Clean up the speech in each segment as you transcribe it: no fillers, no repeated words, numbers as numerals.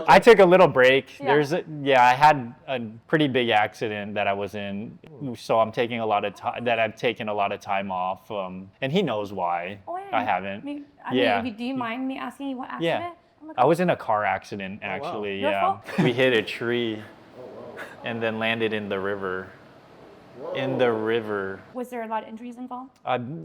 I took a little break. I had a pretty big accident that I was in, so I'm taking a lot of time. That I've taken a lot of time off, and he knows why I haven't. Do you mind me asking you what accident? Yeah, I was in a car accident actually. Wow. We hit a tree, and then landed in the river. In the river. Was there a lot of injuries involved?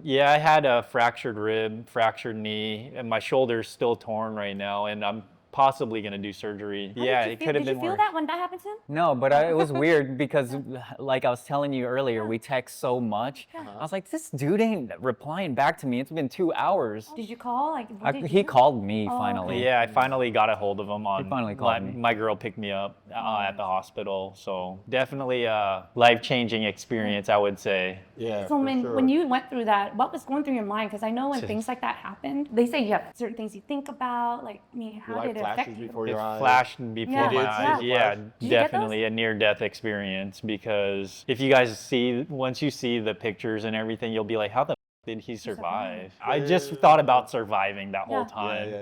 Yeah, I had a fractured rib, fractured knee, and my shoulder's still torn right now, and I'm possibly going to do surgery. It could have been worse. Did you feel that when that happened to him? No, but it was weird because like I was telling you earlier, we text so much. I was like, this dude ain't replying back to me. It's been 2 hours. Did you call? He called me finally. Yeah, I finally got a hold of him. He finally called me. My girl picked me up at the hospital. So definitely a life-changing experience, I would say. Yeah. So when you went through that, what was going through your mind? Because I know when things like that happen, they say you have certain things you think about. Like, how did it affect you? Before your eyes. Flashed before my eyes. Yeah, Did definitely a near-death experience, because if you guys once you see the pictures and everything, you'll be like, how the did he survive? I just thought about surviving that whole time.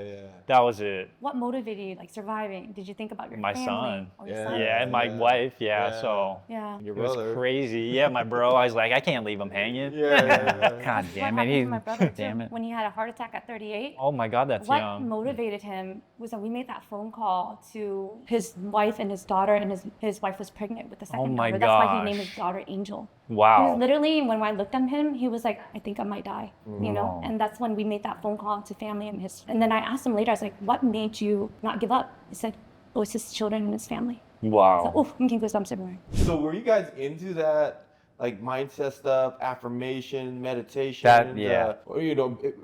That was it. What motivated you, surviving? Did you think about your my family? son? Or your son? Yeah, and my wife. So Your it was brother. crazy. Yeah, my bro. I was like, I can't leave him hanging. God damn What happened to my brother too, damn it. when he had a heart attack at 38. Oh my God, that's what young. motivated him was that we made that phone call to his wife and his daughter, and his wife was pregnant with the second my daughter. That's why he gosh. named his daughter Angel. Wow. He was literally, when I looked at him, he was like, I think I might die, you know? And that's when we made that phone call to family and then I asked him later, I was like, what made you not give up? He said, oh, it's his children and his family. Wow. So, I'm getting goosebumps everywhere. So were you guys into that, mindset stuff, affirmation, meditation?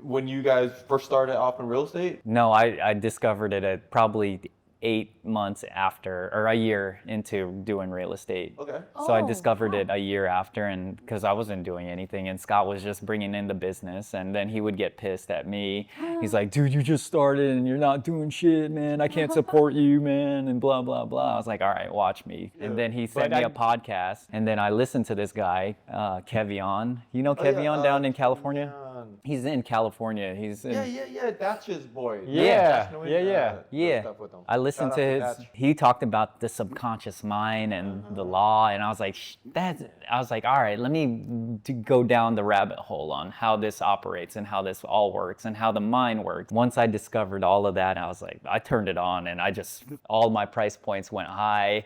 When you guys first started off in real estate? No, I discovered it at probably 8 months after, or a year into doing real estate. Okay. So I discovered it a year after, and because I wasn't doing anything, and Scott was just bringing in the business, and then he would get pissed at me. He's like, dude, you just started and you're not doing shit, man. I can't support you, man, and blah, blah, blah. I was like, all right, watch me. And then he sent me a podcast, and then I listened to this guy, Kevion. You know Kevion down in California? He's in California. He's in... Yeah. That's his boy. Yeah. Stuff with him. I listened to his. He talked about the subconscious mind and the law, and I was like, all right, let me go down the rabbit hole on how this operates and how this all works and how the mind works. Once I discovered all of that, I was like, I turned it on, and all my price points went high.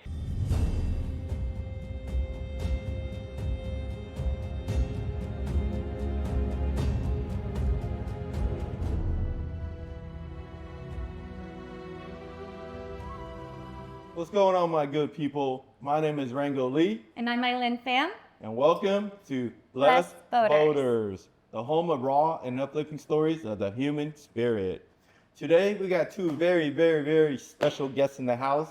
What's going on, my good people? My name is Rango Lee. And I'm Eileen Pham. And welcome to Blessed Blessed Voters. Voters, the home of raw and uplifting stories of the human spirit. Today, we got two very, very, very special guests in the house.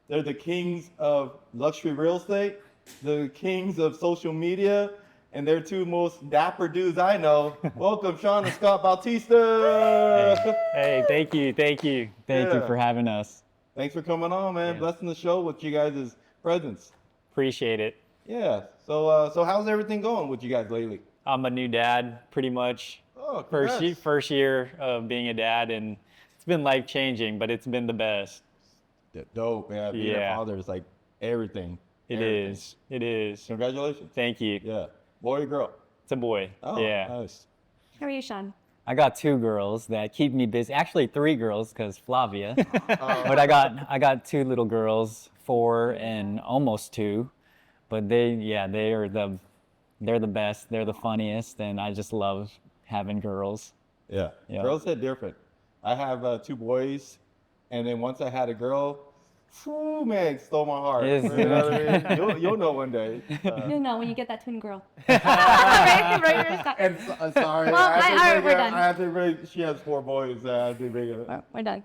They're the kings of luxury real estate, the kings of social media, and they're two most dapper dudes I know. Welcome, Sean and Scott Bautista. Hey, thank you. Thank you for having us. Thanks for coming on, man. Yeah. Blessing the show with you guys' presence. Appreciate it. Yeah. So how's everything going with you guys lately? I'm a new dad, pretty much. Oh, First year of being a dad, and it's been life-changing, but it's been the best. Dope, man. Being a father is like everything. It is. Congratulations. Thank you. Yeah. Boy or girl? It's a boy. Oh, yeah. nice. How are you, Sean? I got 2 girls that keep me busy. Actually, 3 girls because Flavia. But I got 2 little girls, 4 and almost 2. But they're the best. They're the funniest, and I just love having girls. Yeah. Girls hit different. I have 2 boys, and then once I had a girl, whew, man, it stole my heart. Yes. You know what I mean? You'll know one day. You'll know when you get that twin girl. And sorry, Well, we're done. I have to bring. She has 4 boys. I have to bring it. We're done.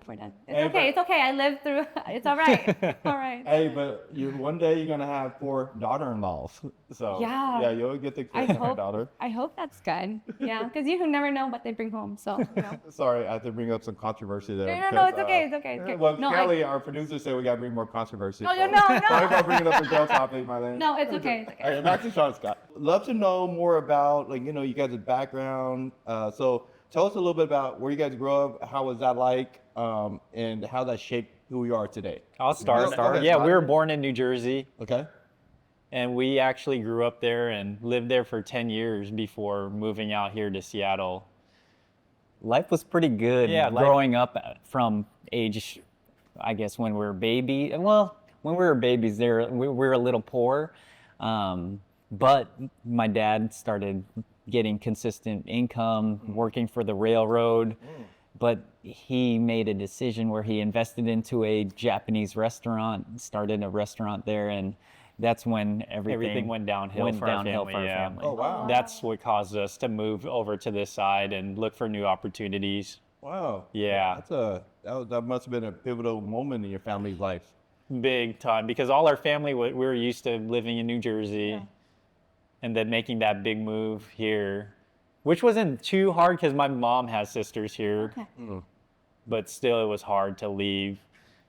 Hey, It's okay. I lived through. It's all right. All right. Hey, but one day you're gonna have 4 daughter-in-laws. So Yeah. you'll get to I kiss my hope. daughter. I hope that's good. Yeah, because you never know what they bring home. So. You know. Sorry, I have to bring up some controversy there. No, because, it's okay. It's okay. It's okay. Well, No, Kelly, our producer, said we gotta bring more controversy. No, so- no. Sorry about bringing up the girl topic, Marlene. No, it's okay. It's okay. All right, back to Sean Scott. Love to know more about, you guys' background. So tell us a little bit about where you guys grew up, how was that like, and how that shaped, who you are today? I'll start. Go ahead, Yeah, Scott. we were born in New Jersey, Okay. and we actually grew up there and lived there for 10 years before moving out here to Seattle. Life was pretty good. Yeah, growing up from age, I guess when we were baby. Well, when we were babies, we were a little poor, but my dad started getting consistent income, working for the railroad. But he made a decision where he invested into a Japanese restaurant, started a restaurant there, and that's when everything went downhill for our family. Yeah. Oh, wow. That's what caused us to move over to this side and look for new opportunities. Wow. Yeah. That must have been a pivotal moment in your family's life. Big time, because all our family, we were used to living in New Jersey, and then making that big move here, which wasn't too hard because my mom has sisters here, but still it was hard to leave.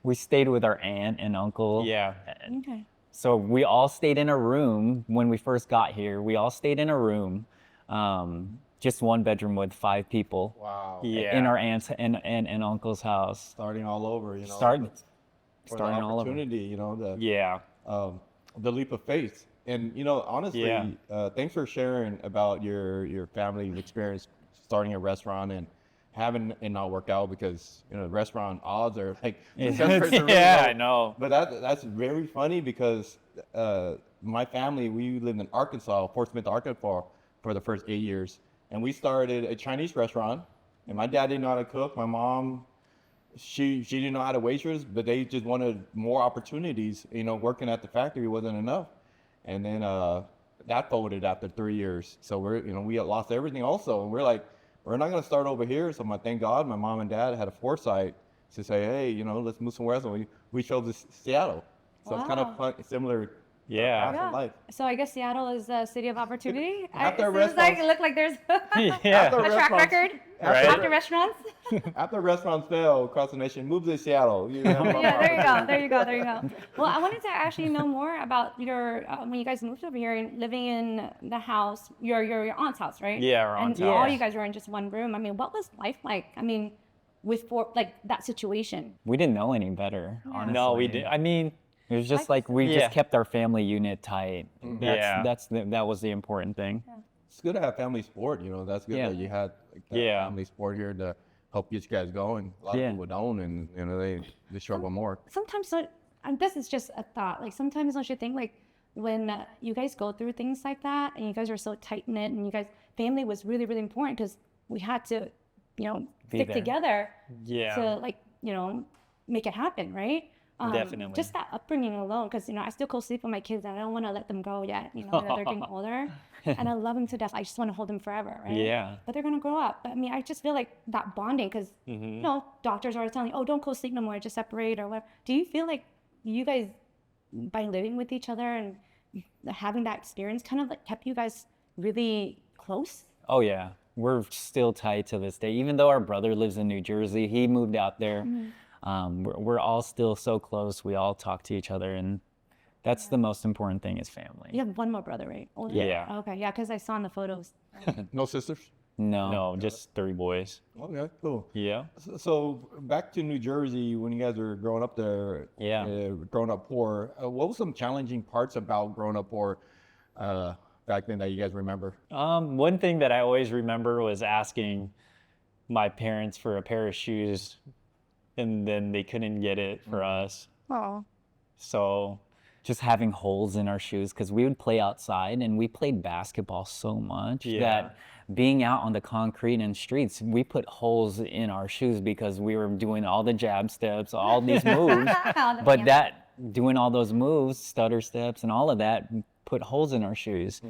We stayed with our aunt and uncle. Yeah. Okay. So we all stayed in a room when we first got here. We all stayed in a room, just one bedroom with 5 people. Wow. Yeah. In our aunt's and uncle's house. Starting all over, you know. Starting for the all over. opportunity, you know, the leap of faith. And, you know, honestly, thanks for sharing about your family's experience starting a restaurant and having it not work out, because, you know, restaurant odds are like, Yeah, I know. But that's very funny because my family, we lived in Arkansas, Fort Smith, Arkansas for the first 8 years. And we started a Chinese restaurant, and my dad didn't know how to cook. My mom, she didn't know how to waitress, but they just wanted more opportunities. You know, working at the factory wasn't enough. And then that folded after 3 years. So we had lost everything also. And we're like, we're not going to start over here. So thank God my mom and dad had a foresight to say, hey, you know, let's move somewhere else. And we chose Seattle. So it's kind of fun, similar. Life. So I guess Seattle is a city of opportunity. After it looked like there's Yeah. a track record. Right. After restaurants. After restaurants fail across the nation, move to Seattle. Yeah, there you go. Well, I wanted to actually know more about your when you guys moved over here and living in the house, your aunt's house, right? Yeah, our aunt's and all house. you guys were in just one room. I mean, what was life like? I mean, that situation. We didn't know any better, honestly. No, we did. I mean, it was just like we just kept our family unit tight. That was the important thing. It's good to have family support. You know, that's good that you had family support here to help get you guys going. A lot of people don't, and you know they struggle more. Sometimes, and this is just a thought. Like sometimes don't you think like when you guys go through things like that, and you guys are so tight knit, and you guys family was really really important because we had to, you know, stick together. Yeah. To like, you know, make it happen, right? Definitely. Just that upbringing alone, because, you know, I still co-sleep with my kids and I don't want to let them go yet, you know, they're getting older. And I love them to death. I just want to hold them forever, right? Yeah. But they're going to grow up. But I mean, I just feel like that bonding, because, you know, doctors are always telling you, oh, don't co-sleep no more, just separate or whatever. Do you feel like you guys, by living with each other and having that experience, kind of like kept you guys really close? Oh, yeah. We're still tight to this day. Even though our brother lives in New Jersey, he moved out there. We're all still so close. We all talk to each other, and that's the most important thing is family. You have one more brother, right? Older? Yeah. Okay, yeah, because I saw in the photos. No sisters? No. Just 3 boys. Okay, cool. Yeah. So back to New Jersey, when you guys were growing up there, growing up poor, what were some challenging parts about growing up poor back then that you guys remember? One thing that I always remember was asking my parents for a pair of shoes, and then they couldn't get it for us. Oh. So just having holes in our shoes, because we would play outside and we played basketball so much that being out on the concrete and streets, we put holes in our shoes because we were doing all the jab steps, all these moves. But doing all those moves, stutter steps and all of that, put holes in our shoes.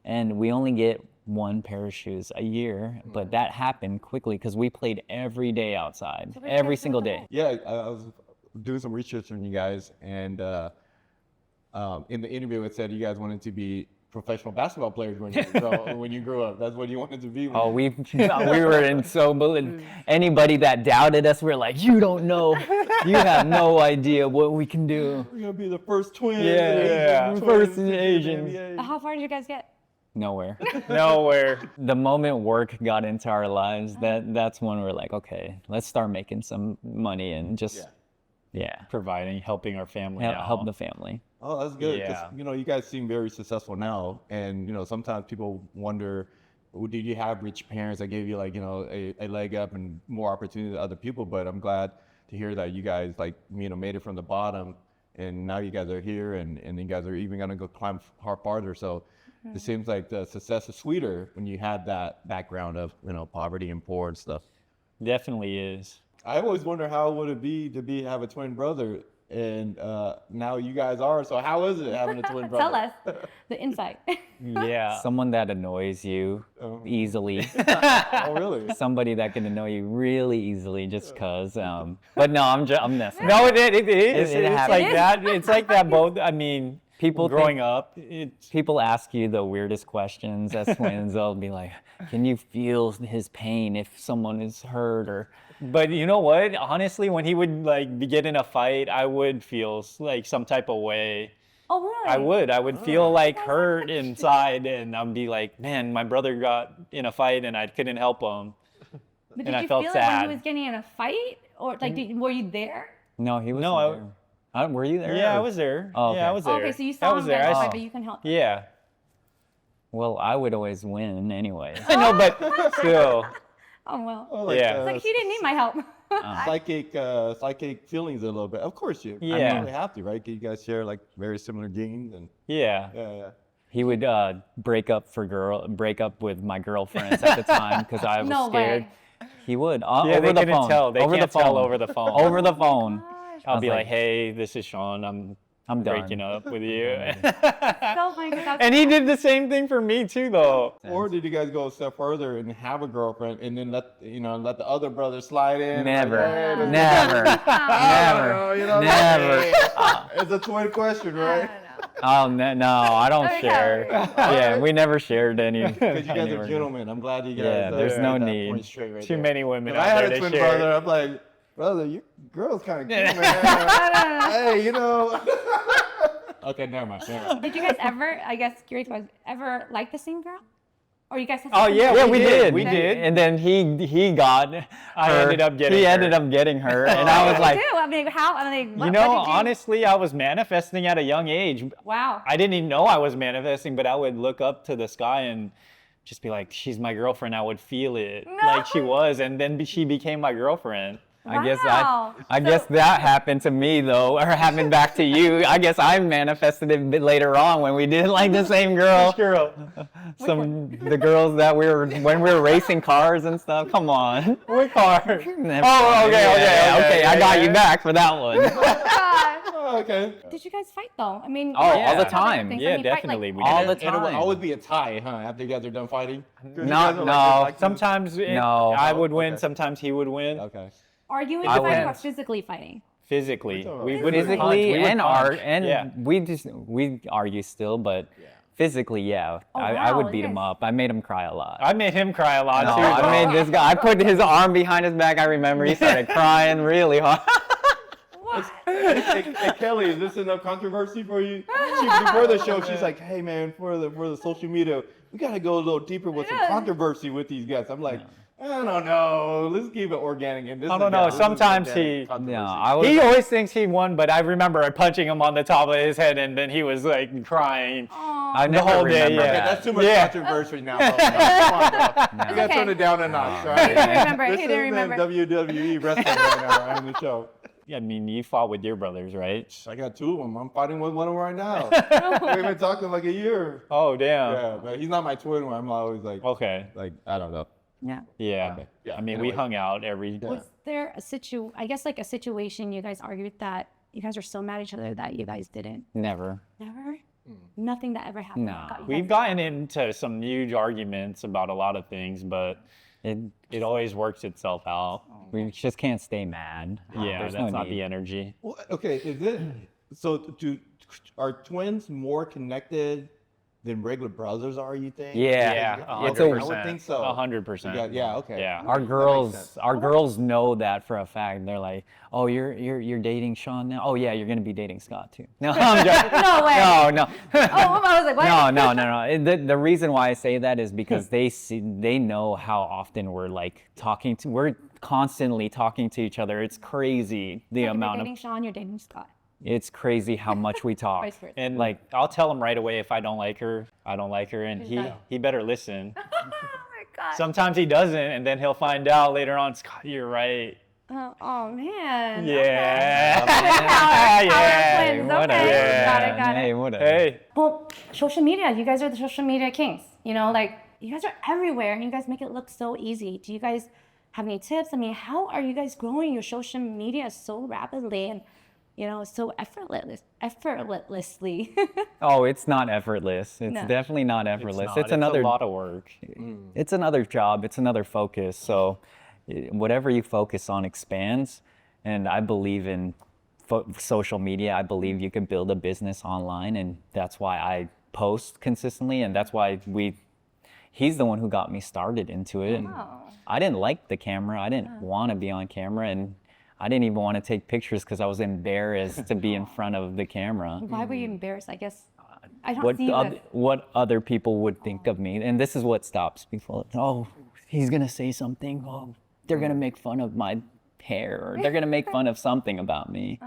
And we only get 1 pair of shoes a year, but that happened quickly because we played every day outside, every single day. Yeah, I was doing some research on you guys, and in the interview it said you guys wanted to be professional basketball players when you grew up. That's what you wanted to be. Oh, we were in so bullied. Anybody that doubted us, we're like, you don't know, you have no idea what we can do. We're gonna be the first twins. First Asians. How far did you guys get? Nowhere. Nowhere. The moment work got into our lives, that's when we're like, okay, let's start making some money and just providing, helping our family out. Help the family. Oh, that's good. 'Cause, Yeah. you know, you guys seem very successful now, and you know, sometimes people wonder, well, did you have rich parents that gave you like, you know, a leg up and more opportunity than other people? But I'm glad to hear that you guys like, you know, made it from the bottom, and now you guys are here, and you guys are even gonna go climb farther. So it seems like the success is sweeter when you had that background of, you know, poverty and poor and stuff. Definitely is. I always wonder how would it be to have a twin brother, and now you guys are. So how is it having a twin brother? Tell us the insight. Yeah. Someone that annoys you easily. Oh, really? Somebody that can annoy you really easily just cause. But no, I'm messing. No, it is. It It's happens. like that. It's like that both. I mean, People growing think- up, People ask you the weirdest questions as twins. They'll be like, "Can you feel his pain if someone is hurt?" Or but you know what? Honestly, when he would like get in a fight, I would feel like some type of way. Oh, really? I would feel like hurt inside, and I'd be like, man, my brother got in a fight and I couldn't help him. But did and I you felt feel it when sad. he was getting in a fight, or like, were you there? no, he was. No, there. Were you there? Yeah, I or- was there. Oh, okay. Yeah, I was there. Okay, so you I saw was him there. get in a I fight, s- but you can help. Yeah. Well, I would always win anyway. I know, but still. Oh well. Oh, Yeah. It's like he didn't need my help. Psychic feelings a little bit. Of course you. I Yeah. mean, you have to, right? You guys share like very similar genes, and Yeah. yeah. He would break up with my girlfriends at the time because I was No scared. way. He would Yeah, over they the couldn't phone. tell. They over can't the phone. tell over the phone. Over the phone. Gosh. I'll was be like, like, hey, this is Sean. I'm I'm done. breaking up with you. Oh my God. And he did the same thing for me too, though. Or did you guys go a step further and have a girlfriend and then let the other brother slide in? Never, Like, hey, this- never, I don't know, never, you know, never. It's a twin question, right? Oh no, I don't Okay. share. Yeah, we never shared any. Because you guys are gentlemen. I'm glad you guys. Yeah, there's no got that need. point straight right Too there. many women If I out had there a twin to share. brother, I'm like, brother, your girl's kind of cute, man. Hey, you know. Okay, never mind. Did you guys ever, I guess, curious was, ever like the same girl? Or you guys had Oh, something yeah, Yeah, different? we did. We did. And then he got. I her. ended up getting He her. ended up getting her, and I What was did like, you do? I mean, how? I mean, what You know, did you? honestly, I was manifesting at a young age. Wow. I didn't even know I was manifesting, but I would look up to the sky and just be like, she's my girlfriend. I would feel it like she was. And then she became my girlfriend. I guess Wow. I guess that happened to me though, or happened back to you. I guess I manifested it a bit later on when we did like the same girl. Girl. The girls that when we were racing cars and stuff. Come on. What car? Oh, okay, I got you yeah. back for that one. God. Oh, okay. Did you guys fight though? I mean, Oh, all yeah. the time. Things, Yeah, I mean, fight, like, definitely. We All did. the And it would time. always be a tie, huh? After you guys are done fighting. 'Cause you No, guys are no. like Sometimes No. I would win, Okay. sometimes he would win. Okay. arguing I fighting or went- physically fighting? Physically. Physically. We would punch, Physically we would and punch. art, and yeah. we argue still, but physically, yeah, Oh, I wow, would beat him yes. up. I made him cry a lot. I made him cry a lot No, too. I though. made this guy. I put his arm behind his back. I remember he started crying really hard. What? Hey, Kelly, is this enough controversy for you? Before the show, she's like, "Hey, man, for the social media, we gotta go a little deeper with some Yeah. controversy with these guys." I'm like, I don't know. Let's keep it organic. And this I is don't know. this is Sometimes organic he- controversy. No, I was. He always thinks he won, but I remember punching him on the top of his head, and then he was like crying. Aw. I the never whole day, remember yeah. Okay, that. that's too much Yeah. controversy now. Bro. Come on, bro. You gotta Okay. turn it down a notch, He right? didn't remember. This He didn't is remember. WWE wrestling right now, right, on the show. I mean, you fought with your brothers, right? I got two of them. I'm fighting with one of them right now. We've been talking like a year. Oh, damn. Yeah, but he's not my twin. I'm always Okay. like, I don't know. Yeah. Yeah. Okay. Yeah, I mean, anyway. we hung out every. Yeah. Was there I guess like a situation you guys argued that you guys are so mad at each other that you guys didn't? Never. Never? Nothing that ever happened. No. that got you We've guys- gotten into some huge arguments about a lot of things, but It, it always works itself out. we just can't stay mad. Yeah, There's that's no not need. the energy. Well, okay, is it so? Are twins more connected than regular brothers are, you think? Yeah. It's 100%. I would think so. 100%. Yeah, okay. Yeah. Our That makes girls, sense. our girls know that for a fact. They're like, "Oh, you're dating Sean now? Oh yeah, you're gonna be dating Scott too." No, I'm joking. No way. No. Oh, I was like, what? No. The reason why I say that is because they know how often we're like we're constantly talking to each other. It's crazy the Like, if amount you're of dating Sean, you're dating Scott. it's crazy how much we talk. Vice versa. And Like, I'll tell him right away if I don't like her, and Yeah. he better listen. Oh my God. Sometimes he doesn't, and then he'll find out later on, Scott, you're right. Oh man. Yeah. Power twins. Whatever. Okay. Got it. Hey, whatever. Hey. Well, social media, you guys are the social media kings. You know, like you guys are everywhere and you guys make it look so easy. Do you guys have any tips? I mean, how are you guys growing your social media so rapidly and, you know, so effortlessly? Oh, it's not effortless. It's No. definitely not effortless. It's another a lot of work. It's another job. It's another focus. So whatever you focus on expands. And I believe in social media. I believe you can build a business online, and that's why I post consistently, and that's why he's the one who got me started into it. Oh. I didn't like the camera. I didn't want to be on camera, and I didn't even want to take pictures because I was embarrassed to be in front of the camera. Why were you embarrassed? I guess I don't see you. What other people would think of me, and this is what stops people. Oh, he's gonna say something. Oh, they're gonna make fun of my hair, or they're gonna make fun of something about me.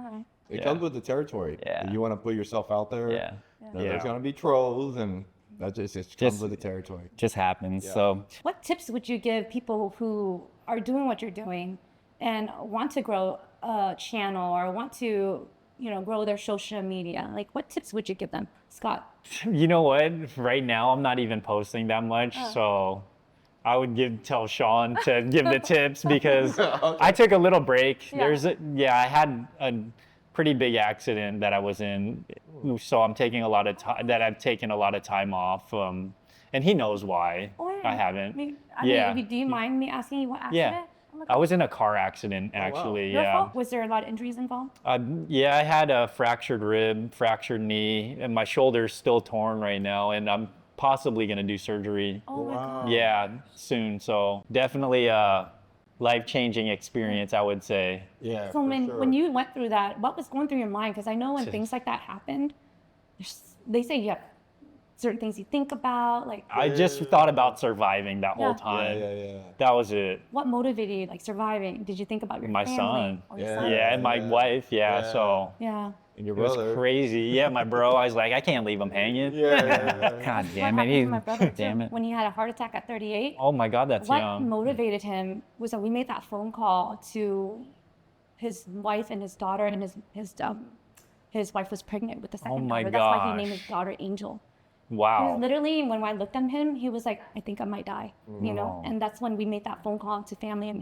It comes with the territory. Yeah. You want to put yourself out there. Yeah. There's going to be trolls, and that just comes with the territory. Just happens. So What tips would you give people who are doing what you're doing and want to grow a channel or want to, you know, grow their social media? Like, what tips would you give them, Scott? You know what? Right now, I'm not even posting that much, so I would tell Sean to give the tips because I took a little break. Yeah. I had a pretty big accident that I was in, so I'm taking a lot of time. That I've taken a lot of time off, and he knows why I haven't. I mean, do you mind me asking you what accident? Yeah. I was in a car accident, actually. Your Yeah. fault? Was there a lot of injuries involved? Yeah, I had a fractured rib, fractured knee, and my shoulder's still torn right now, and I'm possibly going to do surgery. Oh my God. Yeah, soon. So definitely a life-changing experience, I would say. Yeah. So for when sure. when you went through that, what was going through your mind? Because I know when things like that happened, they say you have certain things you think about, like I just thought about surviving that whole time. Yeah. That was it. what motivated you, like surviving? Did you think about your My family? son. Or your Yeah. son? Yeah, and my wife. Yeah, Yeah. so Yeah. And your it was brother. crazy. Yeah, my bro. I was like, I can't leave him hanging. Yeah. God What damn happened to my it. brother too, Damn it. when he had a heart attack at 38? Oh my God, that's What young. motivated him was that we made that phone call to his wife and his daughter, and his wife was pregnant with the second my daughter. That's why he named gosh. his daughter Angel. He was Wow. literally, when I looked at him, he was like, I think I might die, you know? And that's when we made that phone call to family and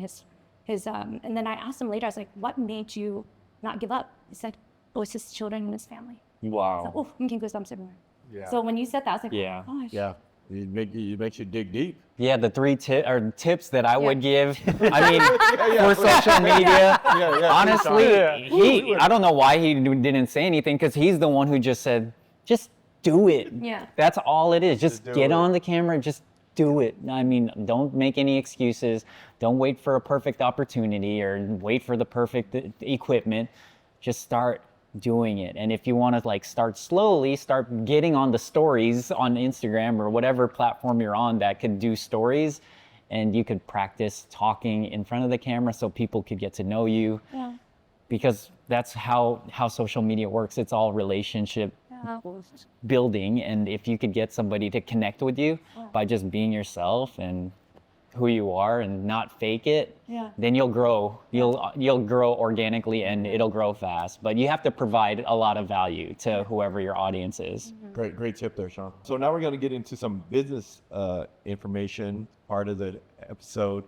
and then I asked him later, I was like, what made you not give up? He said, oh, it's his children and his family. Wow. Oh, making goosebumps everywhere. Yeah. So when you said that, I was like, Yeah. oh gosh. Yeah. It makes you dig deep. Yeah, the three tips that I would give. Yeah. I mean, for social media, Yeah. honestly, Yeah. I don't know why he didn't say anything, because he's the one who just said, just do it. Yeah. That's all it is. Just do get it. on the camera, just do it. I mean, don't make any excuses. Don't wait for a perfect opportunity or wait for the perfect equipment. Just start doing it. And if you want to like start slowly, start getting on the stories on Instagram or whatever platform you're on that could do stories, and you could practice talking in front of the camera so people could get to know you. Yeah. Because that's how social media works. It's all relationship Yeah. building, and if you could get somebody to connect with you by just being yourself and who you are and not fake it, Yeah. then you'll grow. You'll grow organically, and it'll grow fast. But you have to provide a lot of value to whoever your audience is. Great tip there, Sean. So now we're going to get into some business information part of the episode.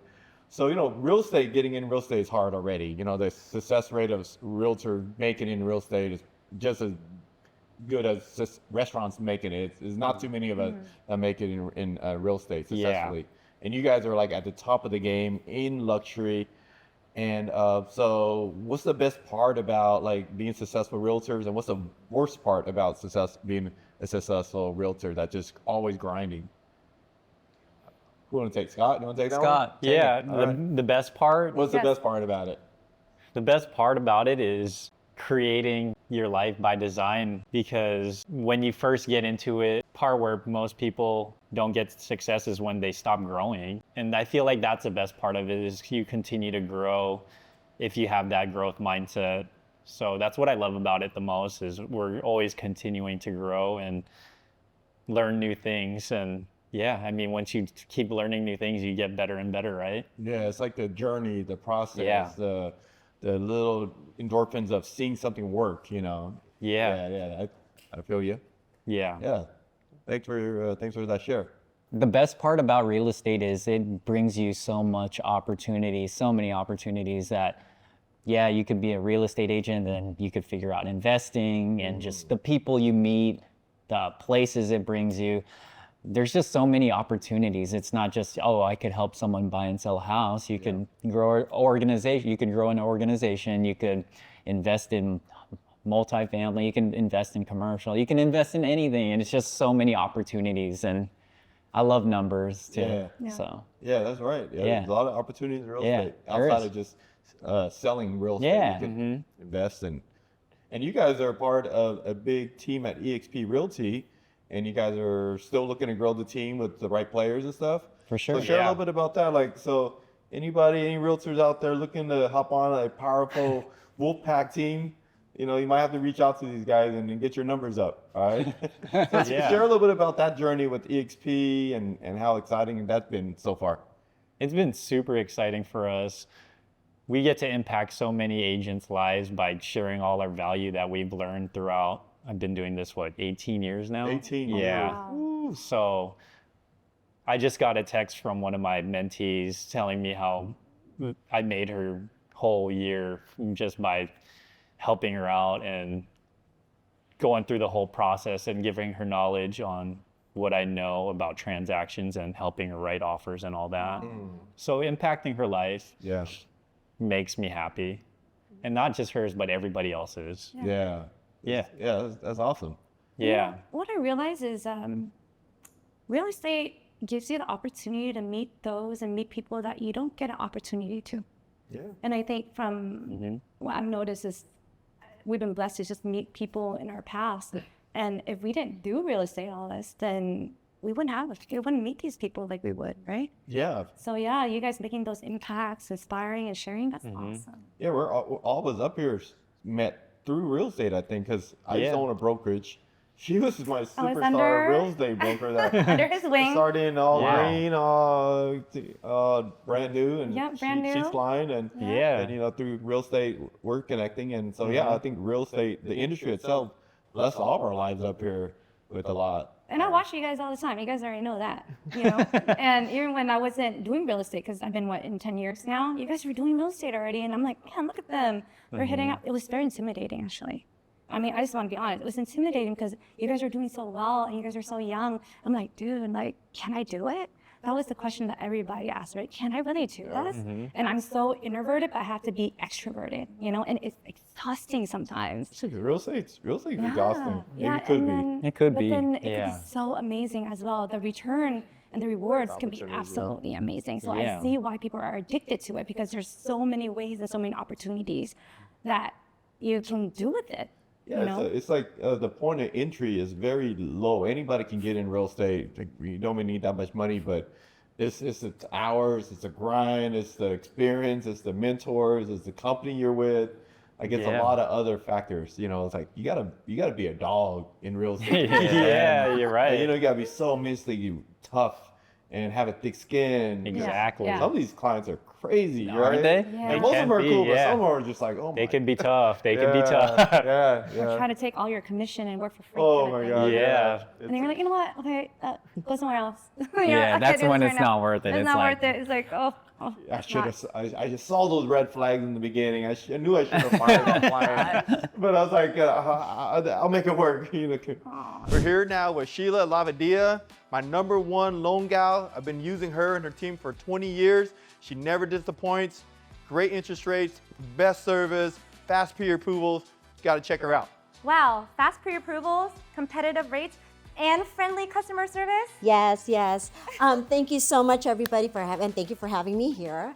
So, real estate, getting in real estate is hard already. The success rate of realtor making in real estate is just as good as restaurants making it. There's not too many of us that make it in real estate successfully. And you guys are like at the top of the game in luxury. And so what's the best part about like being successful realtors, and what's the worst part about being a successful realtor that's just always grinding? Who want to take Scott? You want to take that Scott, one? Yeah, Right. the best part. What's the best part about it? The best part about it is creating your life by design, because when you first get into it, part where most people don't get success is when they stop growing. And I feel like that's the best part of it, is you continue to grow if you have that growth mindset. So that's what I love about it the most, is we're always continuing to grow and learn new things. And yeah, I mean, once you keep learning new things, you get better and better, right? Yeah, it's like the journey, the process, Yeah. the little endorphins of seeing something work, you know. Yeah. I feel you. Yeah. Yeah. Thanks for that share. The best part about real estate is it brings you so much opportunity, so many opportunities that, yeah, you could be a real estate agent and you could figure out investing and just the people you meet, the places it brings you. There's just so many opportunities. It's not just, oh, I could help someone buy and sell a house. You can grow an organization. You can grow an organization. You could invest in multifamily. You can invest in commercial. You can invest in anything. And it's just so many opportunities. And I love numbers too. Yeah. So Yeah, that's right. Yeah, Yeah. There's a lot of opportunities in real Yeah, estate there outside is. of just selling real estate. Yeah. You can invest in. And you guys are part of a big team at eXp Realty, and you guys are still looking to grow the team with the right players and stuff. For sure. So share a Yeah. little bit about that. Like, so any realtors out there looking to hop on a powerful Wolfpack team, you know, you might have to reach out to these guys and get your numbers up. All right. So Yeah. share a little bit about that journey with eXp and how exciting that's been so far. It's been super exciting for us. We get to impact so many agents' lives by sharing all our value that we've learned throughout. I've been doing this, 18 years now? 18 years. Yeah. Wow. So I just got a text from one of my mentees telling me how I made her whole year just by helping her out and going through the whole process and giving her knowledge on what I know about transactions and helping her write offers and all that. So impacting her life Yeah. makes me happy. And not just hers, but everybody else's. Yeah. Yeah. Yeah. That's awesome. Yeah. What I realize is real estate gives you the opportunity to meet those and meet people that you don't get an opportunity to. Yeah. And I think from what I've noticed is we've been blessed to just meet people in our past. And if we didn't do real estate all this, then we wouldn't meet these people like we would, right? Yeah. So yeah, you guys making those impacts, inspiring and sharing, that's awesome. Yeah. We're all of us up here met through real estate, I think, because I used to own a brokerage. She was my superstar under- real estate broker that Under his wing. started all Yeah. green, brand new, and Yeah, brand she's new. flying, and Yeah. and through real estate we're connecting, and so I think real estate, the industry itself, blessed all of our lives up here with a lot. And I watch you guys all the time. You guys already know that, you know. And even when I wasn't doing real estate, because I've been in 10 years now, you guys were doing real estate already, and I'm like, man, look at them. They're hitting up. It was very intimidating, actually. I mean, I just want to be honest. It was intimidating because you guys are doing so well and you guys are so young. I'm like, dude, like, can I do it? That was the question that everybody asked, right? Can I really do this? And I'm so introverted, but I have to be extroverted, you know, and it's exhausting sometimes. Real estate's exhausting. Yeah, It could and be. then, It could but be, then it could yeah. be so amazing as well. The return and the rewards can be absolutely amazing. So Yeah. I see why people are addicted to it, because there's so many ways and so many opportunities that you can do with it. Yeah, you know? it's like the point of entry is very low. Anybody can get in real estate. Like, you don't even need that much money, but it's hours, it's a grind, it's the experience, it's the mentors, it's the company you're with. Like, it's a Yeah. lot of other factors. You know, it's like you gotta be a dog in real estate. Yeah, you're right. You know, you gotta be so mentally tough and have a thick skin. Exactly. Yeah. Some of these clients are crazy, Aren't right? they? Yeah. And most of them are Can cool, be, but yeah. some are just like, oh my. They can be tough. They can be Yeah, tough. Yeah. Try to take all your commission and work for free. Oh kind of my thing. God. Yeah. And then you're like, you know what? Okay, go somewhere else. Yeah, that's when it's not worth it. It's It's not like- worth it. It's like, oh I it's should not. have. I just saw those red flags in the beginning. I knew I should have fired that client, but I was like, I'll make it work. You know. We're here now with Sheila Lavadia, my #1 loan gal. I've been using her and her team for 20 years. She never disappoints. great interest rates, best service, fast pre-approvals. You gotta check her out. Wow, fast pre-approvals, competitive rates, and friendly customer service? Yes, yes. Thank you so much, everybody, and thank you for having me here.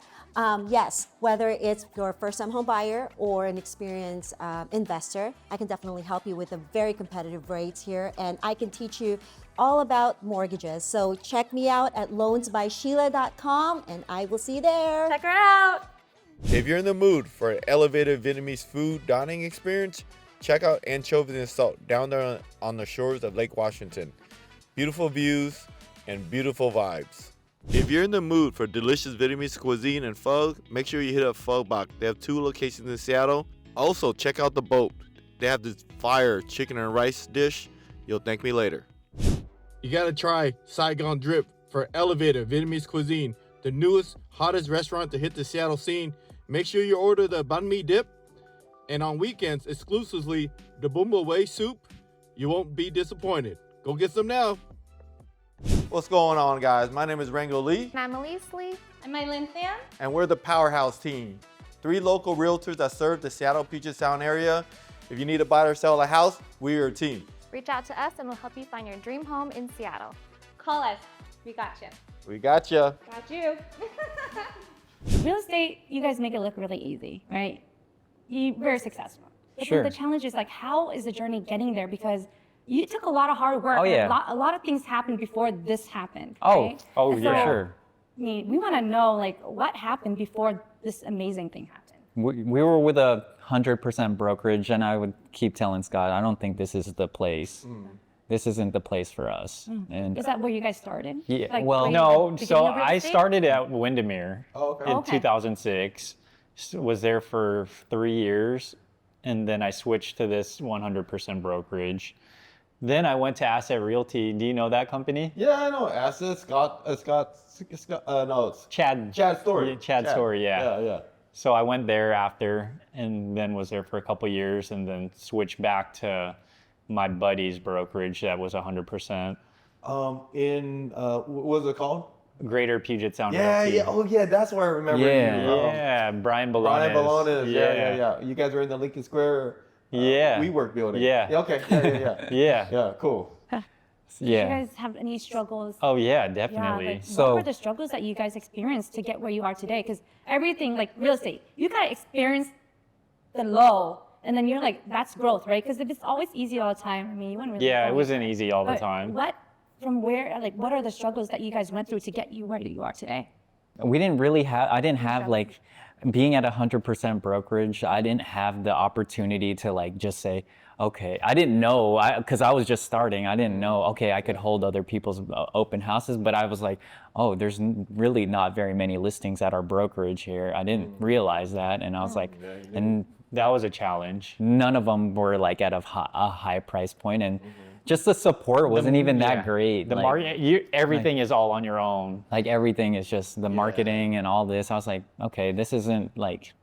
Yes, whether it's your first-time home buyer or an experienced investor, I can definitely help you with the very competitive rates here, and I can teach you all about mortgages. So check me out at loansbysheila.com, and I will see you there. Check her out. If you're in the mood for an elevated Vietnamese food dining experience, check out Anchovies and Salt down there on the shores of Lake Washington. Beautiful views and beautiful vibes. If you're in the mood for delicious Vietnamese cuisine and pho, make sure you hit up Pho Bach. They have 2 locations in Seattle. Also, check out The Boat. They have this fire chicken and rice dish. You'll thank me later. You gotta try Saigon Drip for elevated Vietnamese cuisine, the newest, hottest restaurant to hit the Seattle scene. Make sure you order the banh mi dip. And on weekends, exclusively, the Bum Bo Wei soup. You won't be disappointed. Go get some now. What's going on, guys? My name is Rango Lee. And I'm Elise Lee. Am I Lynn Tham? And we're the Powerhouse team. 3 local realtors that serve the Seattle Puget Sound area. If you need to buy or sell a house, we are a team. Reach out to us and we'll help you find your dream home in Seattle. Call us. We got you. We got ya. Got you. Real estate, you guys make it look really easy, right? You're very successful. But Sure. then the challenge is like, how is the journey getting there? Because you took a lot of hard work. Oh, yeah. And a lot of things happened before this happened. Oh, right? oh, And yeah. so, Sure. I mean, we want to know like what happened before this amazing thing happened. We were with a 100% brokerage, and I would keep telling Scott, I don't think this is the place. This isn't the place for us. And Is that where you guys started? Yeah, Like, well, way at No, the so beginning of real I estate? started at Windermere okay. in Okay. 2006. Was there for 3 years, and then I switched to this 100% brokerage. Then I went to Asset Realty. Do you know that company? Yeah, I know. Asset, Scott, no, it's Chad Story. Yeah, Chad Story, yeah. Yeah. So I went there after, and then was there for a couple years, and then switched back to my buddy's brokerage that was 100%. What was it called? Greater Puget Sound Yeah, Realty. yeah. Oh, yeah. That's where I remember Yeah. you. Yeah, Brian Balones. Brian Balones. Yeah. You guys were in the Lincoln Square. Yeah. WeWork building. Yeah. Okay. Yeah. Yeah. Yeah. Cool. Did you yeah. guys have any struggles? Oh yeah, Yeah, definitely. like, So- what were the struggles that you guys experienced to get where you are today? Because everything, like real estate, you gotta experience the low, and then you're like, that's growth, right? Because if it's always easy all the time, I mean, you wouldn't really. Yeah, it grow wasn't either. easy all the But time. what are the struggles that you guys went through to get you where you are today? We didn't really have, I didn't have like, being at 100% brokerage, I didn't have the opportunity to like just say, okay, I didn't know, because I was just starting, I didn't know, okay, I could hold other people's open houses, but I was like, oh, there's really not very many listings at our brokerage here. I didn't realize that, and I was like, and That was a challenge. none of them were like at a high price point, and just the support wasn't even that Yeah. great. The like, market, everything is all on your own. like everything is just the marketing and all this. I was like, okay, this isn't like,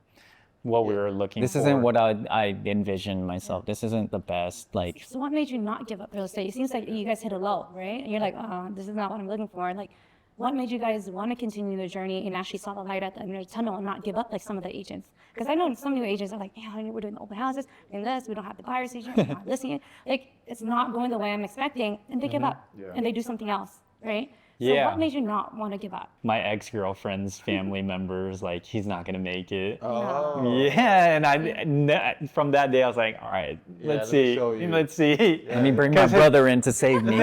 What we were looking this for. isn't what I envisioned myself. This isn't the best. Like, So what made you not give up real estate? It seems like you guys hit a low, right? And you're like, oh, this is not what I'm looking for. Like, what made you guys want to continue the journey and actually saw the light at the end of the tunnel and not give up like some of the agents? Because I know some new agents are like, yeah, we're doing the open houses and this, we don't have the buyer's agent, we're not listing it. Like, it's not going the way I'm expecting, and they give up and they do something else, right? So Yeah. what made you not want to give up? My ex-girlfriend's family members, like, he's not gonna make it. Oh. Yeah, and from that day I was like, all right, let's let me see, show you. let's see. let me bring my brother in to save me.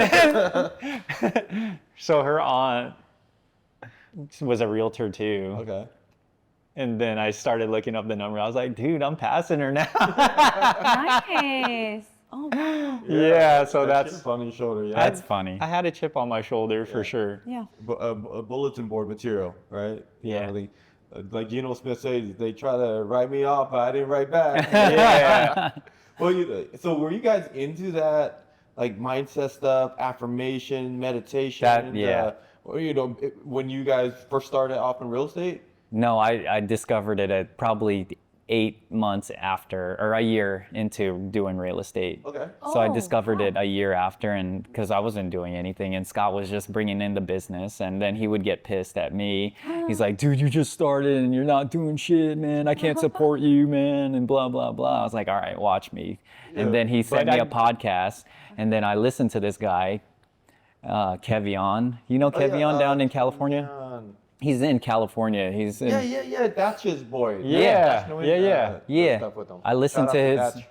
So her aunt was a realtor too. Okay. And then I started looking up the number. I was like, dude, I'm passing her now. Nice. Oh, wow. Yeah, so That that's chip on your shoulder. Yeah. That's funny. I had a chip on my shoulder for sure. Yeah. A bulletin board material, right? Yeah. You know, like Geno Smith says, they try to write me off, but I didn't write back. Yeah. Well, so were you guys into that, like mindset stuff, affirmation, meditation? Yeah. Or, when you guys first started off in real estate? No, I discovered it at probably 8 months after, or a year into doing real estate. Okay. So I Oh, discovered wow. it a year after, and because I wasn't doing anything, and Scott was just bringing in the business, and then he would get pissed at me. He's like, dude, you just started and you're not doing shit, man. I can't support you, man, and blah, blah, blah. I was like, all right, watch me. And then he sent me a podcast, and then I listened to this guy, Kevion. You know Kevion down in California? He's in California. He's in, Yeah. That's his boy. Yeah, yeah. yeah. Stuff with him. I listened Shout to out his. Datch.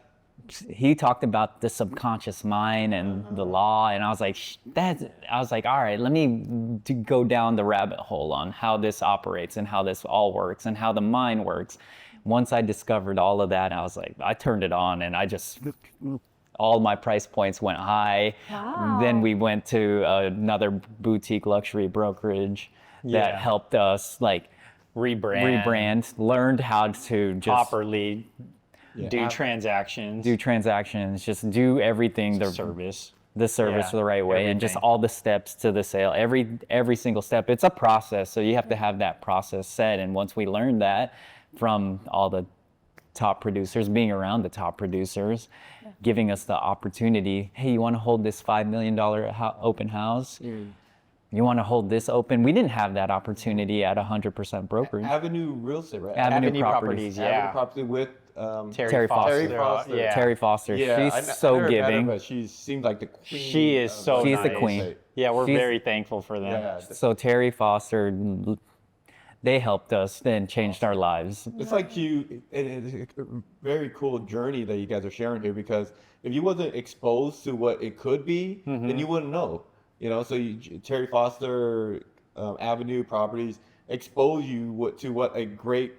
He talked about the subconscious mind and the law, and I was like, all right, let me go down the rabbit hole on how this operates and how this all works and how the mind works. Once I discovered all of that, I was like, I turned it on, and I just, all my price points went high. Wow. Then we went to another boutique luxury brokerage that Yeah. helped us like Rebrand. learned how to just Properly do transactions. just do everything the service. service the right way, and just everything. all the steps to the sale, every single step. It's a process, so you have to have that process set. And once we learned that from all the top producers, being around the top producers, giving us the opportunity, hey, you want to hold this $5 million open house? You want to hold this open? We didn't have that opportunity at 100% brokerage. Avenue Real Estate, right? Avenue Properties, Avenue yeah. Property with Terry Foster. Terry Foster. Yeah. Terry Foster. Yeah, She's I so never met her, giving. but she seems like the queen. She is of so She's the nice. queen. Yeah, we're She's- very thankful for them. Yeah, So Terry Foster, they helped us and changed our lives. it's like it's a very cool journey that you guys are sharing here, because if you wasn't exposed to what it could be, then you wouldn't know. You know, so Terry Foster, Avenue Properties expose you to what a great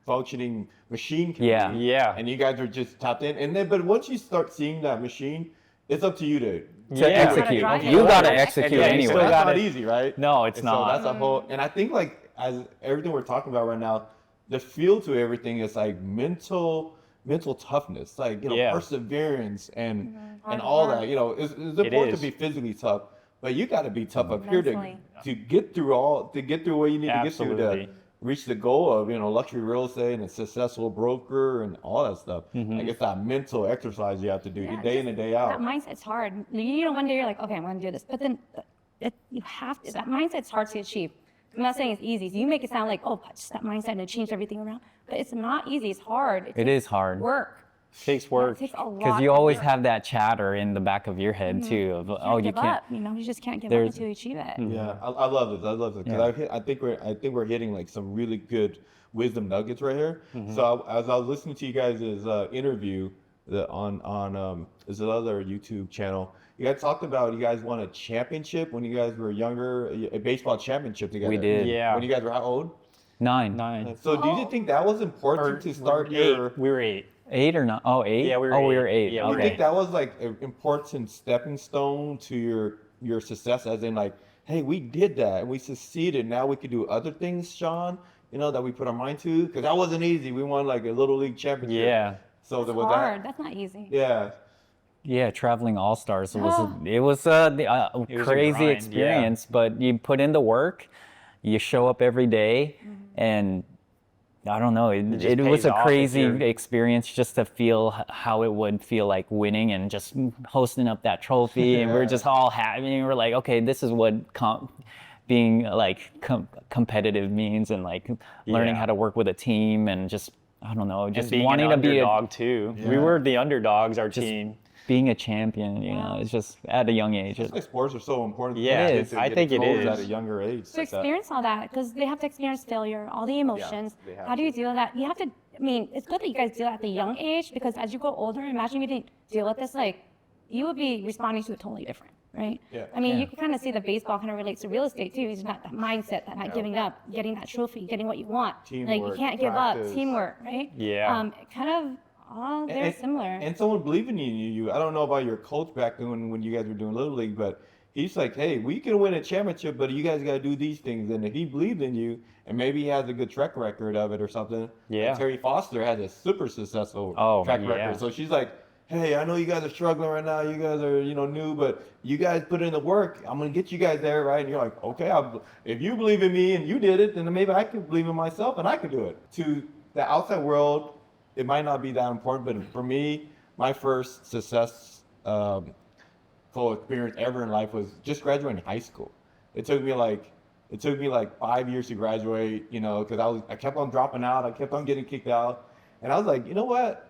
functioning machine can Yeah. be. Yeah. And you guys are just tapped in. And then, but once you start seeing that machine, it's up to you to To execute. drive it. You got to execute Yeah, you anyway. still That's gotta- not easy, right? No, it's And not. So that's a whole, and I think like as everything we're talking about right now, the feel to everything is like mental toughness, like Yeah. perseverance and Hard all work. that. It's important is. to be physically tough, but you got to be tough up here Mentally. to get through what you need to get through to Absolutely. reach the goal of luxury real estate and a successful broker and all that stuff. Mm-hmm. Like it's that mental exercise you have to do Yeah, day in and day out. That mindset's hard. One day you're like, okay, I'm gonna do this, but then you have to. That mindset's hard to achieve. I'm not saying it's easy. You make it sound like, oh, just that mindset and change everything around, but it's not easy. It's hard. It is hard. Work. Takes work. It takes a lot. Because you of always work. have that chatter in the back of your head too. Of, Can't oh, you give can't. up. You just can't give up There's- until you achieve it. Yeah, I love this. I love this because I think we're hitting like some really good wisdom nuggets right here. So as I was listening to you guys' interview on this other YouTube channel, you guys talked about you guys won a championship when you guys were younger, a baseball championship together. We did. Yeah. When you guys were how old? 9. 9. So do you think that was important to start your? We were 8. 8 or 9? Oh, 8? Yeah, we were Oh, we 8. were 8. Yeah, Do we you were okay. think that was like an important stepping stone to your success, as in like, hey, we did that and we succeeded. Now we could do other things, Sean. That we put our mind to, because that wasn't easy. We won like a little league championship. Yeah. So It's with hard. that, That's not easy. yeah. Yeah, traveling all stars was Oh. it was a a crazy grind, experience, but you put in the work, you show up every day, and I don't know, just it was pays a off if crazy you're- experience just to feel how it would feel like winning and just hosting up that trophy, and we're just all happy, and we're like, okay, this is what being like competitive means, and like learning Yeah. how to work with a team, and just I don't know, just And being wanting an to be underdog too. We were the underdogs, our team. being a champion, it's just at a young age. That's why sports are so important. for Yeah, kids to I get think it exposed is. at a younger age. To like that. experience all that, because they have to experience failure, all the emotions. they have How do you deal with that? You have to. It's good that you guys deal at the young age, because as you grow older, imagine you didn't deal with this. Like, you would be responding to it totally different, right? Yeah. You can kind of see the baseball kind of relates to real estate too. It's not that mindset, that not giving up, getting that trophy, getting what you want. Like, you Teamwork, can't give practice. up. Teamwork, right? Yeah. Kind of all very similar. And someone believing in you. I don't know about your coach back then when you guys were doing Little League, but he's like, hey, we can win a championship, but you guys got to do these things. And if he believed in you, and maybe he has a good track record of it or something. Yeah. And Terry Foster has a super successful Oh, track yeah. record. So she's like, hey, I know you guys are struggling right now. You guys are, new, but you guys put in the work. I'm going to get you guys there, right? And you're like, okay, if you believe in me and you did it, then maybe I can believe in myself and I can do it. To the outside world, it might not be that important, but for me, my first successful experience ever in life was just graduating high school. It took me like 5 years to graduate, you know, because I kept on dropping out, I kept on getting kicked out, and I was like, you know what?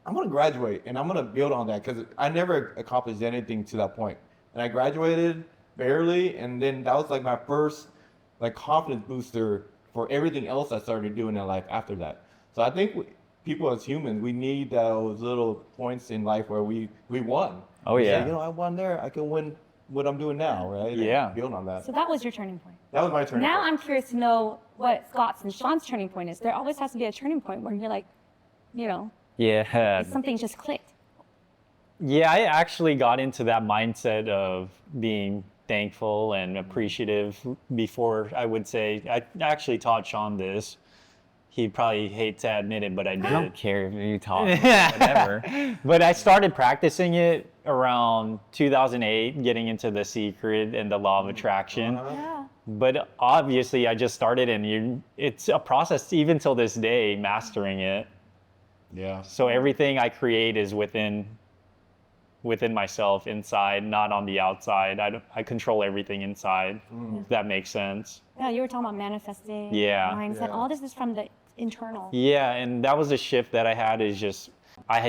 I'm gonna graduate and I'm gonna build on that because I never accomplished anything to that point. And I graduated barely, and then that was like my first like confidence booster for everything else I started doing in life after that. So I think people as humans, we need those little points in life where we won. Oh We say, yeah. you know, I won there, I can win what I'm doing now, right? Yeah. And build on that. So that was your turning point. That was my turn. Now I'm curious to know what Scott's and Sean's turning point is. There always has to be a turning point where you're like, you know, Yeah. something just clicked. Yeah, I actually got into that mindset of being thankful and appreciative before, I would say. I actually taught Sean this. He'd probably hate to admit it, but I did. I don't care if you talk, whatever. But I started practicing it around 2008, getting into The Secret and the Law of Attraction. Yeah. But obviously, I just started, and it's a process even till this day, mastering it. Yeah. So everything I create is within myself, inside, not on the outside. I control everything inside, if that makes sense. Yeah, you were talking about manifesting, Yeah. mindset. Yeah. All this is from the internal. Yeah, and that was a shift that I had, is just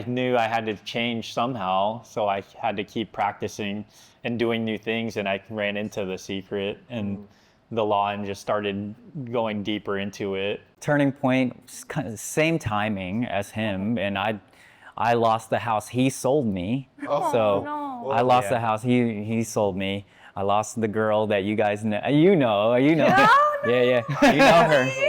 knew I had to change somehow, so I had to keep practicing and doing new things, and I ran into The Secret and the law and just started going deeper into it. Turning point, same timing as him, and I lost the house he sold me. Oh, So no. I lost Yeah. the house he sold me. I lost the girl that you guys know. You know. Yeah. You know her.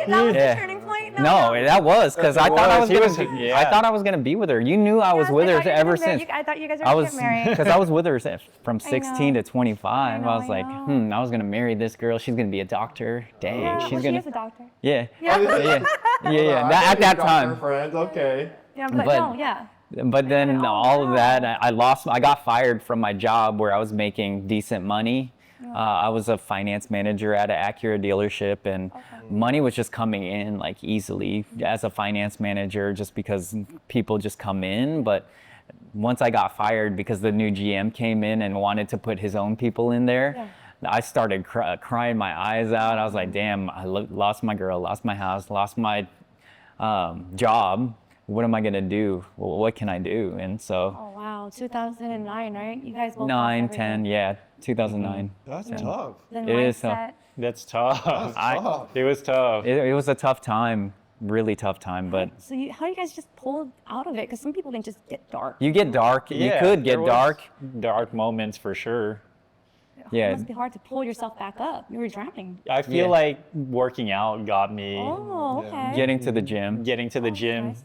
That was Yeah. the turning point? No, that was because I thought I was He was- gonna. yeah. I thought I was gonna be with her. You knew I was Yes, with I her thought you ever guys were- since. I thought you guys were I going was to get married. because I was with her from 16 to 25. I know, I was like, I know. I was gonna marry this girl. She's gonna be a doctor. Dang, Yeah, she's well, she gonna. is a doctor. Yeah. Yeah. Yeah. At that time. Friends, okay. Yeah, but, But- no, yeah. But then Oh, all of wow. that, I got fired from my job where I was making decent money. I was a finance manager at an Acura dealership, and money was just coming in like easily as a finance manager, just because people just come in. But once I got fired because the new GM came in and wanted to put his own people in there, I started crying my eyes out. I was like, damn, I lost my girl, lost my house, lost my job. What am I gonna do? Well, what can I do? And so Oh, wow. 2009, right? You guys both 9, lost 10, yeah, 2009. That's tough. everything. It Then is tough. mindset. That's tough. Tough. It was tough. It was a tough time, really tough time, but So how do you guys just pull out of it? Because some people can just get dark. you get dark. You Yeah, could there get was dark. Dark moments for sure. Yeah. It must be hard to pull yourself back up. You were drowning. I feel Yeah. like working out got me Oh, okay. Getting to the gym, getting to the gym. nice.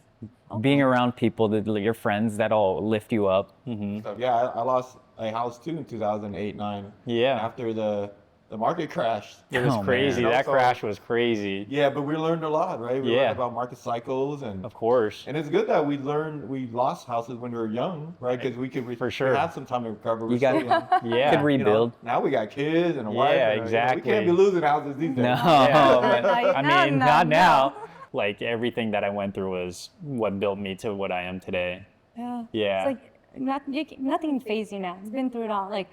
being around people, your friends that'll lift you up. So, yeah, I lost a house too in 2008-9. Yeah. After the market crashed. It was Oh, man. crazy. And That also- crash was crazy. Yeah, but we learned a lot, right? We Yeah. learned about market cycles and Of course. it's good that we lost houses when we were young, right? Because we could For sure. have some time to recover. We're You got- still young. Yeah. Could rebuild. Now we got kids and a wife. Yeah, and, exactly. We can't be losing houses these days. No. Yeah. I No, mean, no, not no. now. Like everything that I went through was what built me to what I am today. Yeah. Yeah. It's like nothing can phase you now. You've been through it all. Like,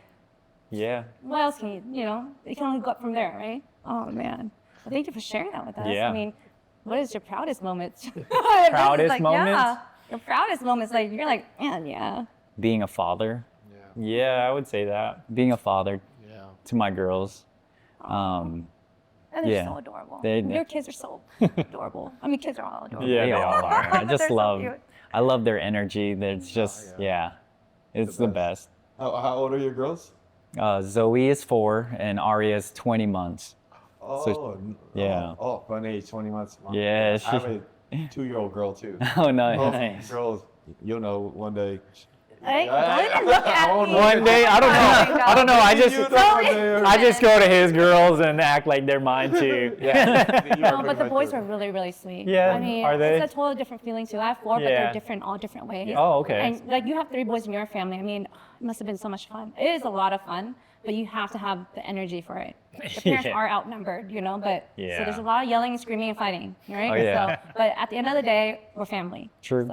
Yeah. what else can you can only go up from there, right? Oh, man. Well, thank you for sharing that with us. Yeah. I mean, what is your proudest moments? Proudest like, moments? Yeah. Your proudest moments, like, you're like, man, yeah. Being a father, Yeah, I would say that. being a father Yeah. to my girls. And they're Yeah. so adorable. They- Your kids are so adorable. I mean, kids are all adorable. Yeah, They they all all are. I just They're so love, cute. I love their energy. It's just, yeah, it's the best. How old are your girls? Zoe is 4 and Aria is 20 months. Oh, yeah. Oh, fun age, 20 months. Wow. Yeah, I have a 2-year-old girl too. Oh, no. Both Nice. girls, you'll know one day. Hey, don't even look at me. One day, I don't know. I don't know. I just go to his girls and act like they're mine too. No, but the boys are really, really sweet. Yeah, I mean, are they? it's a totally different feeling too. I have 4, but Yeah. they're different, all different ways. Oh, okay. And like you have 3 boys in your family. I mean, it must have been so much fun. It is a lot of fun, but you have to have the energy for it. The parents Yeah. are outnumbered, you know, but Yeah. so there's a lot of yelling and screaming and fighting, right? Oh, yeah. So, but at the end of the day, we're family. True.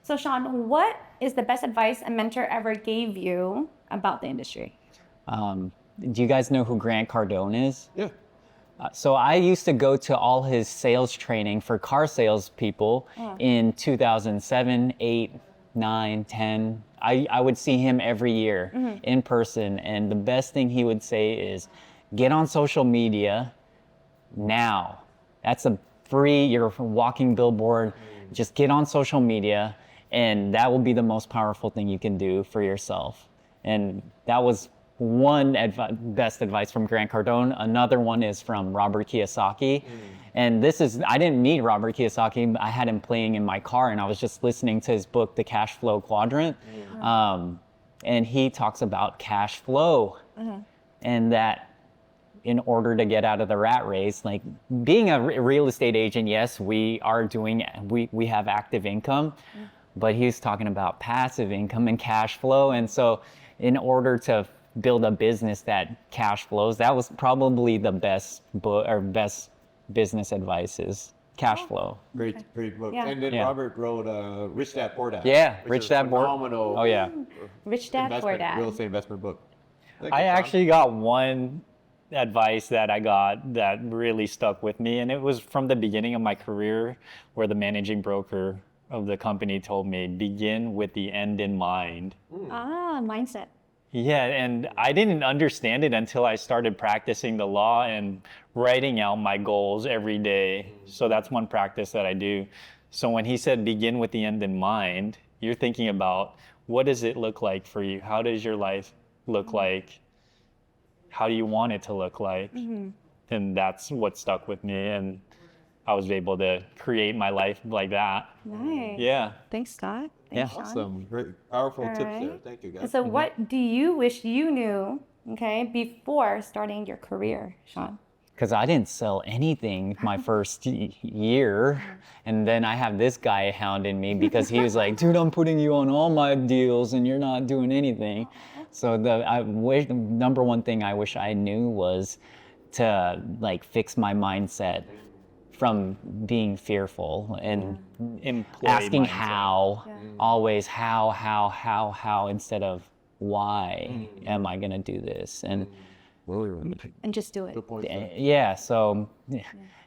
So Sean, what is the best advice a mentor ever gave you about the industry? Do you guys know who Grant Cardone is? Yeah. So I used to go to all his sales training for car salespeople in 2007, 8, 9, 10. I would see him every year in person, and the best thing he would say is, get on social media now. That's a free, you're a walking billboard. Just get on social media, and that will be the most powerful thing you can do for yourself. And that was one best advice from Grant Cardone. Another one is from Robert Kiyosaki. And this is, I didn't meet Robert Kiyosaki. I had him playing in my car, and I was just listening to his book, The Cash Flow Quadrant. And he talks about cash flow and that in order to get out of the rat race, like being a real estate agent, yes, we have active income, but he's talking about passive income and cash flow. And so in order to build a business that cash flows, that was probably the best book or best business advice is cash flow. Great book. Yeah. And then Yeah. Robert wrote Rich Dad Poor Dad. Yeah, which Rich is Dad Poor. phenomenal. Oh yeah. Rich Dad, Poor Dad. Real estate investment book. Thank I you, Sean. actually got one advice that I got that really stuck with me, and it was from the beginning of my career, where the managing broker of the company told me, begin with the end in mind. Mindset. Yeah, and I didn't understand it until I started practicing the law and writing out my goals every day. So that's one practice that I do. So when he said begin with the end in mind, you're thinking about, what does it look like for you? How does your life look like? How do you want it to look like? And that's what stuck with me, and I was able to create my life like that. Nice. Yeah. Thanks, Scott. Yeah. Thanks, Sean. Awesome. Great. Powerful All tips right. there. Thank you, guys. And so what do you wish you knew, okay, before starting your career, Sean? Because I didn't sell anything my first year. And then I have this guy hounding me because he was like, dude, I'm putting you on all my deals and you're not doing anything. So the number one thing I wish I knew was to like fix my mindset from being fearful and Employee asking mindset. how, always how, instead of why am I gonna do this? And And just do it. Good point, sir. yeah, so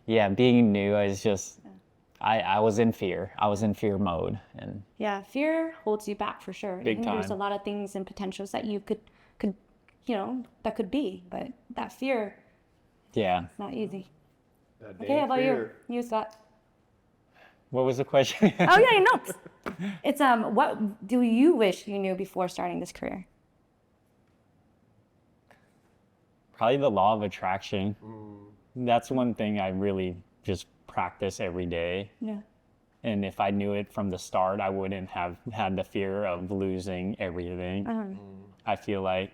yeah, being new, I was just, I was in fear. I was in fear mode, and Yeah, fear holds you back for sure. Big I think There's a time. lot of things and potentials that you could, you know, that could be, but that fear, yeah. it's not easy. That Okay, damn how about you? fear. You, Scott. What was the question? Oh yeah, your notes. It's what do you wish you knew before starting this career? Probably the law of attraction. That's one thing I really just practice every day. Yeah. And if I knew it from the start, I wouldn't have had the fear of losing everything. I feel like,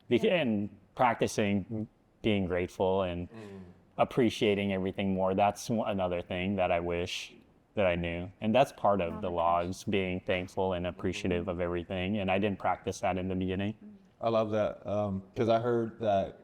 and practicing being grateful and appreciating everything more. That's another thing that I wish that I knew. And that's part of the law, is being thankful and appreciative of everything. And I didn't practice that in the beginning. I love that because I heard that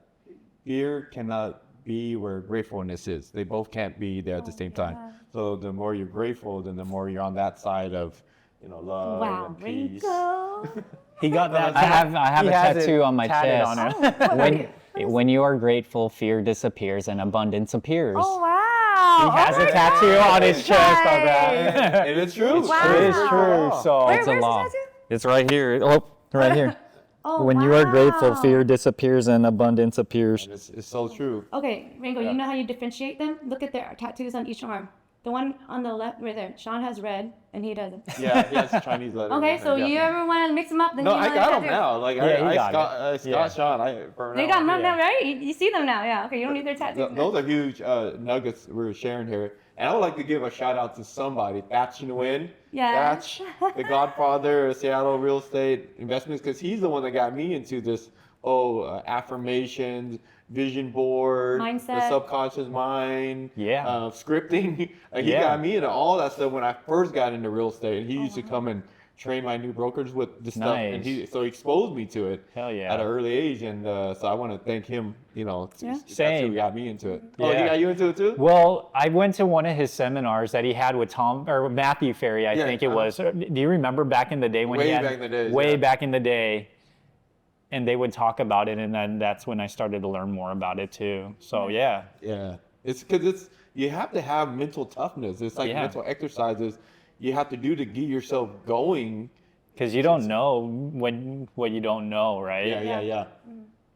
fear cannot be where gratefulness is. They both can't be there at the same time. So the more you're grateful, then the more you're on that side of, love Wow, and peace. Rico. He got that. I have he a has it tattoo on my tatted chest. on it. When you are grateful, fear disappears and abundance appears. Oh wow. He has a tattoo on his chest on that. And it's true. Wow. It is true. So Where- It's a where's the law. tattoo? It's right here. Oh, right here. Oh, When you are grateful, wow. fear disappears and abundance appears. It's so true. Okay, Ringo, you know how you differentiate them? Look at their tattoos on each arm. The one on the left, right there. Sean has red, and he doesn't. Yeah, he has Chinese letters. Okay, so you ever want to mix them up? Then No, you know I the got them tattoo. now. Like Yeah, he I got Scott, it. Scott, Yeah. Sean, for They now, got them yeah. now, right? You see them now, yeah. Okay, you don't need their tattoos. Those are huge nuggets we're sharing here. And I would like to give a shout out to somebody, Thatch Nguyen. Yes. Thatch, the godfather of Seattle real estate investments, because he's the one that got me into this affirmations, vision board, Mindset. the subconscious mind, Yeah. Scripting. He Yeah. got me into all that stuff when I first got into real estate. And he used to come and train my new brokers with this stuff. And so he exposed me to it Hell yeah. at an early age. And so I want to thank him, that's Same. who got me into it. Oh, Yeah. he got you into it too? Well, I went to one of his seminars that he had with Matthew Ferry, I think it was. Do you remember back in the day when Way he had back in the days, way yeah. back in the day, and they would talk about it, and then that's when I started to learn more about it too. So yeah. Yeah, it's because you have to have mental toughness. It's like mental exercises you have to do to get yourself going. Because you don't know what you don't know, right? Yeah.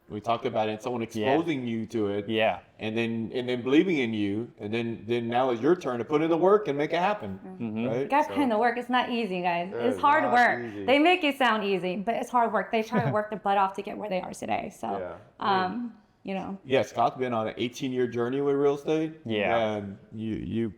We talked about it. Someone exposing you to it. Yeah. And then believing in you, and then now it's your turn to put in the work and make it happen. Right? You gotta put in the work. It's not easy, guys. It's hard work. Easy. They make it sound easy, but it's hard work. They try to work their butt off to get where they are today. So, Yeah, Scott's been on an 18-year journey with real estate. Yeah. And you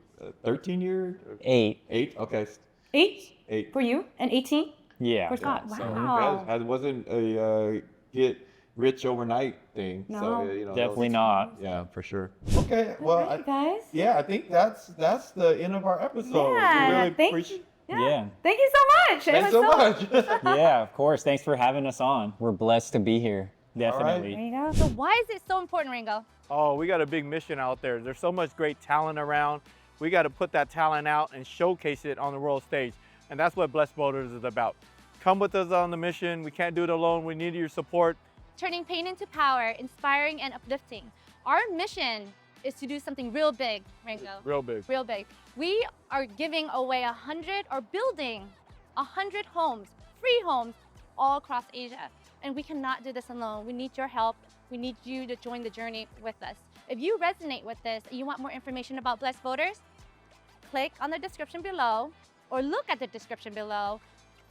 13 years? 8. 8? Okay. 8 for you and 18 Yeah. for Scott. So Wow. that wasn't a get rich overnight thing. No. So, Definitely not. Yeah, for sure. Okay, well, Thank you guys. I think that's the end of our episode. Yeah, We really thank appreciate. Yeah. Thank you so much. Thanks so much. Yeah, of course. Thanks for having us on. We're blessed to be here. Definitely. There you go. So why is it so important, Ringo? Oh, we got a big mission out there. There's so much great talent around. We got to put that talent out and showcase it on the world stage. And that's what Blessed Voters is about. Come with us on the mission. We can't do it alone. We need your support. Turning pain into power, inspiring and uplifting. Our mission is to do something real big, Ringo. Real big. Real big. We are giving away 100 or building 100 homes, free homes, all across Asia. And we cannot do this alone. We need your help. We need you to join the journey with us. If you resonate with this and you want more information about Blessed Voters, click on the description below or look at the description below.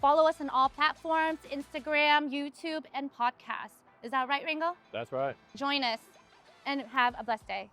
Follow us on all platforms, Instagram, YouTube, and podcasts. Is that right, Ringo? That's right. Join us and have a blessed day.